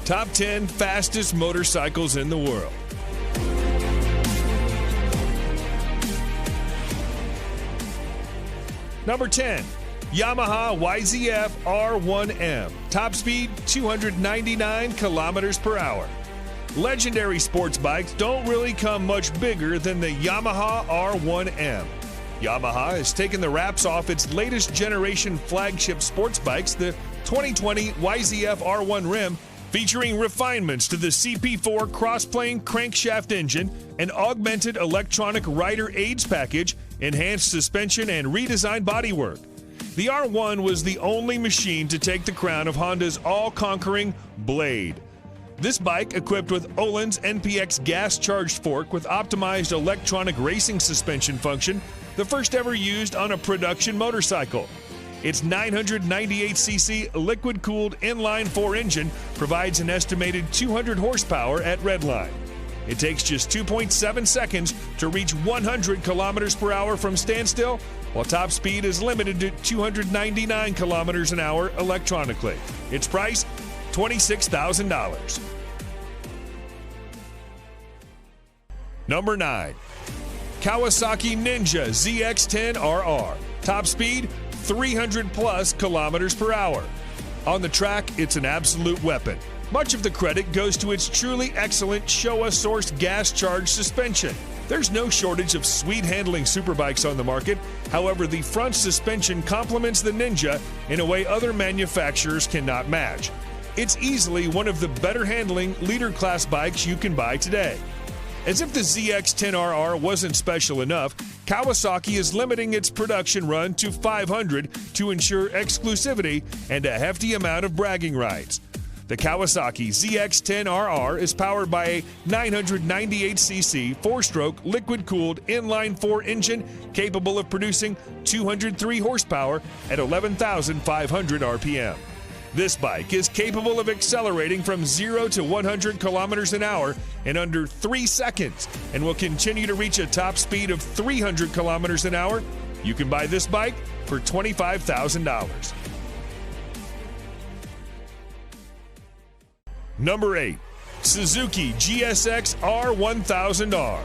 Top 10 fastest motorcycles in the world. Number 10, Yamaha YZF R1M. Top speed, 299 kilometers per hour. Legendary sports bikes don't really come much bigger than the Yamaha R1M. Yamaha has taken the wraps off its latest generation flagship sports bikes, the 2020 YZF R1 Rim, featuring refinements to the CP4 cross-plane crankshaft engine, an augmented electronic rider aids package, enhanced suspension, and redesigned bodywork. The R1 was the only machine to take the crown of Honda's all-conquering Blade. This bike, equipped with Öhlins NPX gas-charged fork with optimized electronic racing suspension function, the first ever used on a production motorcycle. Its 998cc liquid-cooled inline-4 engine provides an estimated 200 horsepower at redline. It takes just 2.7 seconds to reach 100 kilometers per hour from standstill, while top speed is limited to 299 kilometers an hour electronically. Its price, $26,000. Number 9, Kawasaki Ninja ZX-10RR. Top speed, 300 plus kilometers per hour. On the track, it's an absolute weapon. Much of the credit goes to its truly excellent Showa-sourced gas-charged suspension. There's no shortage of sweet-handling superbikes on the market. However, the front suspension complements the Ninja in a way other manufacturers cannot match. It's easily one of the better-handling leader-class bikes you can buy today. As if the ZX-10RR wasn't special enough, Kawasaki is limiting its production run to 500 to ensure exclusivity and a hefty amount of bragging rights. The Kawasaki ZX-10RR is powered by a 998cc 4-stroke liquid-cooled inline-4 engine capable of producing 203 horsepower at 11,500 RPM. This bike is capable of accelerating from 0 to 100 kilometers an hour in under 3 seconds and will continue to reach a top speed of 300 kilometers an hour. You can buy this bike for $25,000. Number 8, Suzuki GSX R1000R.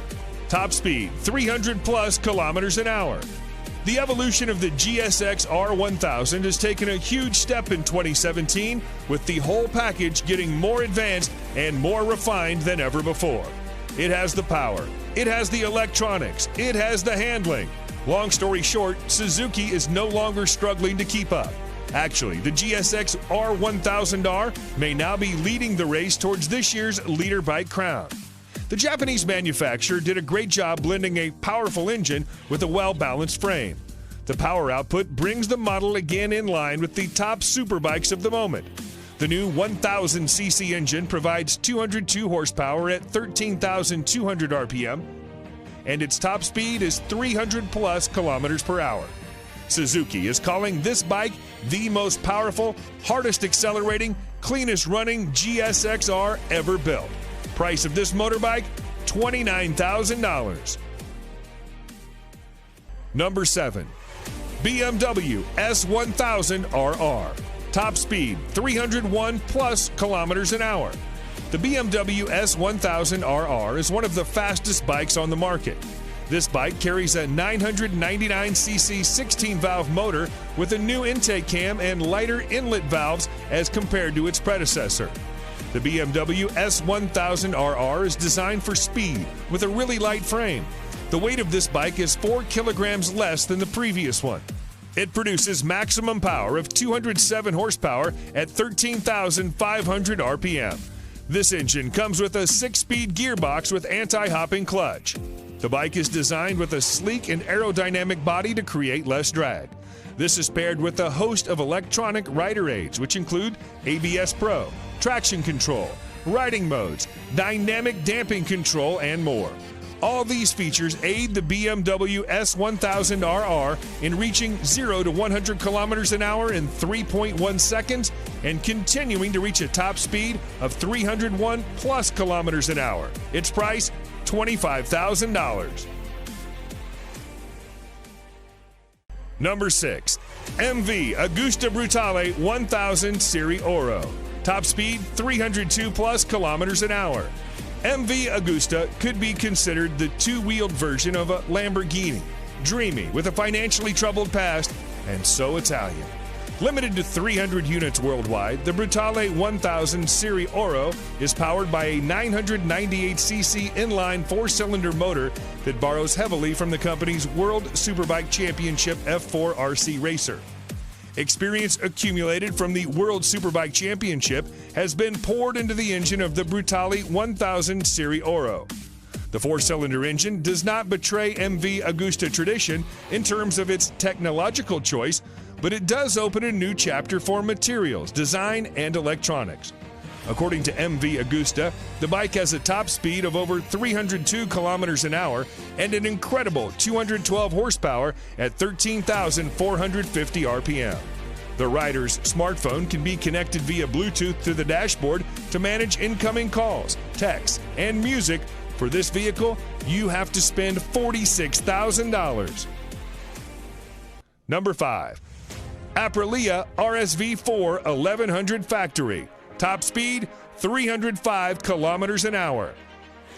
Top speed, 300 plus kilometers an hour. The evolution of the GSX R1000 has taken a huge step in 2017, with the whole package getting more advanced and more refined than ever before. It has the power, it has the electronics, it has the handling. Long story short, Suzuki is no longer struggling to keep up. Actually, the GSX R1000R may now be leading the race towards this year's leader bike crown. The Japanese manufacturer did a great job blending a powerful engine with a well-balanced frame. The power output brings the model again in line with the top superbikes of the moment. The new 1000cc engine provides 202 horsepower at 13,200 RPM, and its top speed is 300 plus kilometers per hour. Suzuki is calling this bike the most powerful, hardest accelerating, cleanest running GSX-R ever built. Price of this motorbike, $29,000. Number 7, BMW S1000RR. Top speed, 301 plus kilometers an hour. The BMW S1000RR is one of the fastest bikes on the market. This bike carries a 999cc 16-valve motor with a new intake cam and lighter inlet valves as compared to its predecessor. The BMW S1000RR is designed for speed with a really light frame. The weight of this bike is 4 kilograms less than the previous one. It produces maximum power of 207 horsepower at 13,500 RPM. This engine comes with a 6-speed gearbox with anti-hopping clutch. The bike is designed with a sleek and aerodynamic body to create less drag. This is paired with a host of electronic rider aids, which include ABS Pro, traction control, riding modes, dynamic damping control, and more. All these features aid the BMW S1000RR in reaching 0 to 100 kilometers an hour in 3.1 seconds and continuing to reach a top speed of 301 plus kilometers an hour. Its price, $25,000. Number 6, MV Agusta Brutale 1000 Serie Oro. Top speed, 302 plus kilometers an hour. MV Agusta could be considered the two-wheeled version of a Lamborghini. Dreamy, with a financially troubled past, and so Italian. Limited to 300 units worldwide, the Brutale 1000 Serie Oro is powered by a 998cc inline four-cylinder motor that borrows heavily from the company's World Superbike Championship F4 RC racer. Experience accumulated from the World Superbike Championship has been poured into the engine of the Brutale 1000 Serie Oro. The four-cylinder engine does not betray MV Agusta tradition in terms of its technological choice, but it does open a new chapter for materials, design, and electronics. According to MV Agusta, the bike has a top speed of over 302 kilometers an hour and an incredible 212 horsepower at 13,450 RPM. The rider's smartphone can be connected via Bluetooth to the dashboard to manage incoming calls, texts, and music. For this vehicle, you have to spend $46,000. Number 5. Aprilia RSV4 1100 Factory. Top speed, 305 kilometers an hour.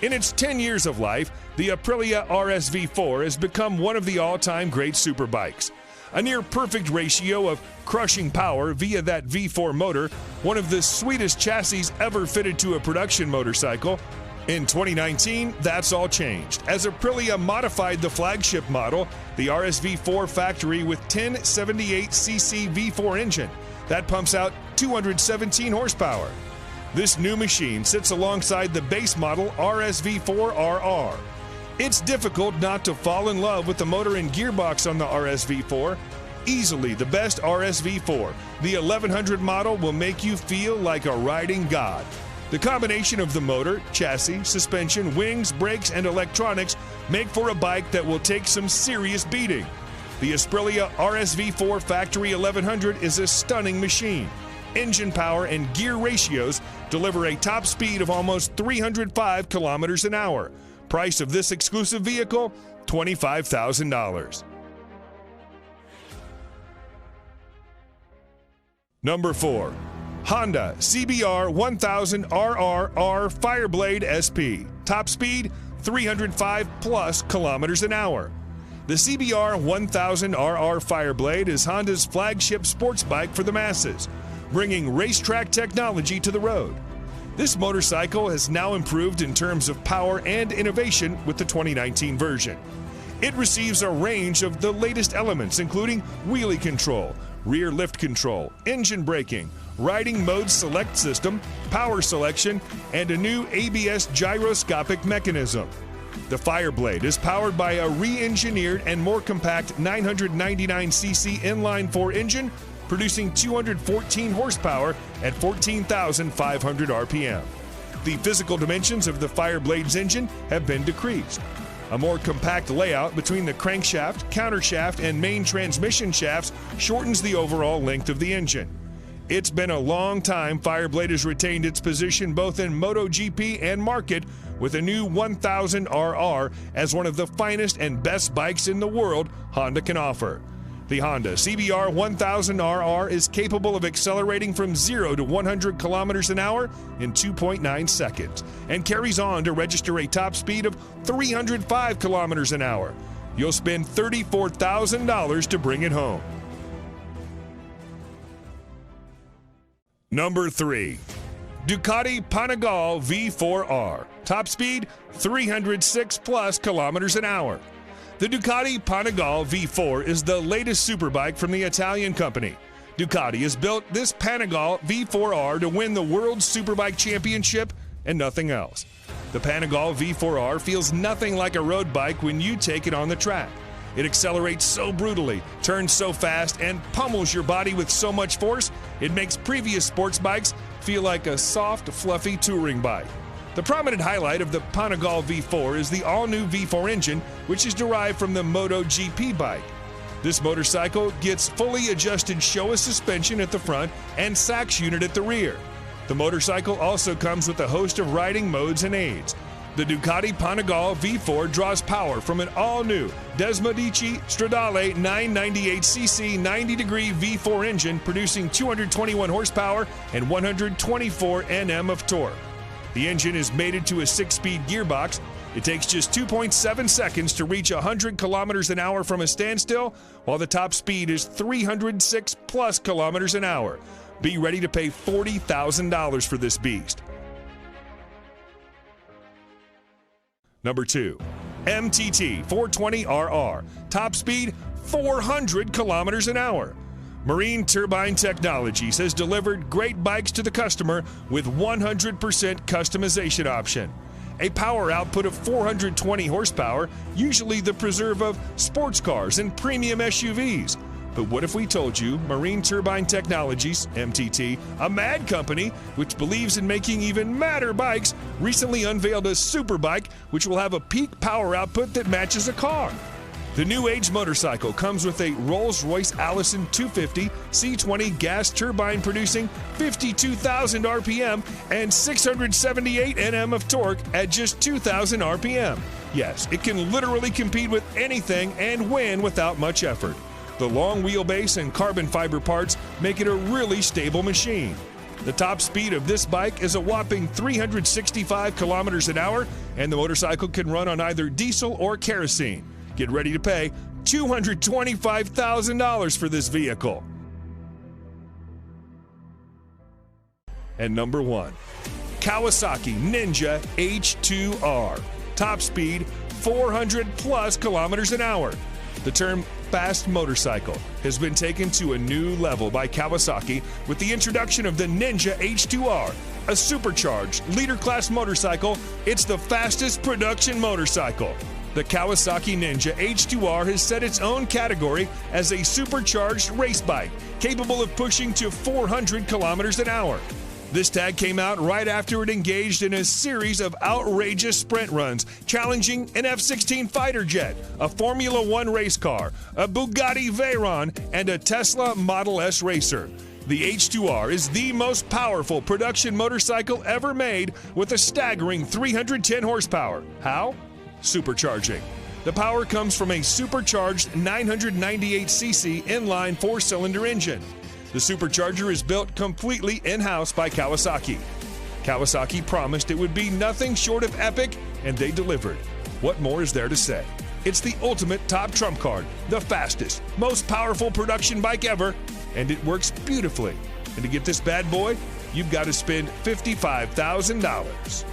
In its 10 years of life, the Aprilia RSV4 has become one of the all-time great superbikes. A near-perfect ratio of crushing power via that V4 motor, one of the sweetest chassis ever fitted to a production motorcycle. In 2019, that's all changed, as Aprilia modified the flagship model, the RSV4 Factory, with 1078cc V4 engine that pumps out 217 horsepower. This new machine sits alongside the base model RSV4 RR. It's difficult not to fall in love with the motor and gearbox on the RSV4. Easily the best RSV4, the 1100 model will make you feel like a riding god. The combination of the motor, chassis, suspension, wings, brakes, and electronics make for a bike that will take some serious beating. The Aprilia RSV4 Factory 1100 is a stunning machine. Engine power and gear ratios deliver a top speed of almost 305 kilometers an hour. Price of this exclusive vehicle, $25,000. Number 4. Honda CBR 1000 RRR Fireblade SP. Top speed, 305 plus kilometers an hour. The CBR 1000 RR Fireblade is Honda's flagship sports bike for the masses, bringing racetrack technology to the road. This motorcycle has now improved in terms of power and innovation with the 2019 version. It receives a range of the latest elements, including wheelie control, rear lift control, engine braking, riding mode select system, power selection, and a new ABS gyroscopic mechanism. The Fireblade is powered by a re-engineered and more compact 999cc inline-4 engine, producing 214 horsepower at 14,500 RPM. The physical dimensions of the Fireblade's engine have been decreased. A more compact layout between the crankshaft, countershaft, and main transmission shafts shortens the overall length of the engine. It's been a long time Fireblade has retained its position both in MotoGP and market, with a new 1000 RR as one of the finest and best bikes in the world Honda can offer. The Honda CBR 1000 RR is capable of accelerating from 0 to 100 kilometers an hour in 2.9 seconds and carries on to register a top speed of 305 kilometers an hour. You'll spend $34,000 to bring it home. Number 3. Ducati Panigale V4R. Top speed, 306 plus kilometers an hour. The Ducati Panigale V4 is the latest superbike from the Italian company. Ducati has built this Panigale V4R to win the World Superbike Championship and nothing else. The Panigale V4R feels nothing like a road bike when you take it on the track. It accelerates so brutally, turns so fast, and pummels your body with so much force, it makes previous sports bikes feel like a soft, fluffy touring bike. The prominent highlight of the Panigale V4 is the all-new V4 engine, which is derived from the MotoGP bike. This motorcycle gets fully adjusted Showa suspension at the front and Sachs unit at the rear. The motorcycle also comes with a host of riding modes and aids. The Ducati Panigale V4 draws power from an all-new Desmodici Stradale 998cc 90-degree V4 engine producing 221 horsepower and 124 Nm of torque. The engine is mated to a 6-speed gearbox. It takes just 2.7 seconds to reach 100 kilometers an hour from a standstill, while the top speed is 306 plus kilometers an hour. Be ready to pay $40,000 for this beast. Number 2, MTT 420RR, top speed 400 kilometers an hour. Marine Turbine Technologies has delivered great bikes to the customer with 100% customization option. A power output of 420 horsepower, usually the preserve of sports cars and premium SUVs. But what if we told you Marine Turbine Technologies, MTT, a mad company which believes in making even madder bikes, recently unveiled a super bike which will have a peak power output that matches a car. The new age motorcycle comes with a Rolls-Royce Allison 250 C20 gas turbine producing 52,000 RPM and 678 Nm of torque at just 2,000 RPM. Yes, it can literally compete with anything and win without much effort. The long wheelbase and carbon fiber parts make it a really stable machine. The top speed of this bike is a whopping 365 kilometers an hour, and the motorcycle can run on either diesel or kerosene. Get ready to pay $225,000 for this vehicle. And number 1, Kawasaki Ninja H2R. Top speed 400 plus kilometers an hour. The term fast motorcycle has been taken to a new level by Kawasaki with the introduction of the Ninja H2R, a supercharged leader-class motorcycle. It's the fastest production motorcycle. The Kawasaki Ninja H2R has set its own category as a supercharged race bike, capable of pushing to 400 kilometers an hour. This tag came out right after it engaged in a series of outrageous sprint runs, challenging an F-16 fighter jet, a Formula One race car, a Bugatti Veyron, and a Tesla Model S racer. The H2R is the most powerful production motorcycle ever made with a staggering 310 horsepower. How? Supercharging. The power comes from a supercharged 998cc inline 4-cylinder engine. The supercharger is built completely in-house by Kawasaki. Kawasaki promised it would be nothing short of epic, and they delivered. What more is there to say? It's the ultimate top trump card, the fastest, most powerful production bike ever, and it works beautifully. And to get this bad boy, you've got to spend $55,000.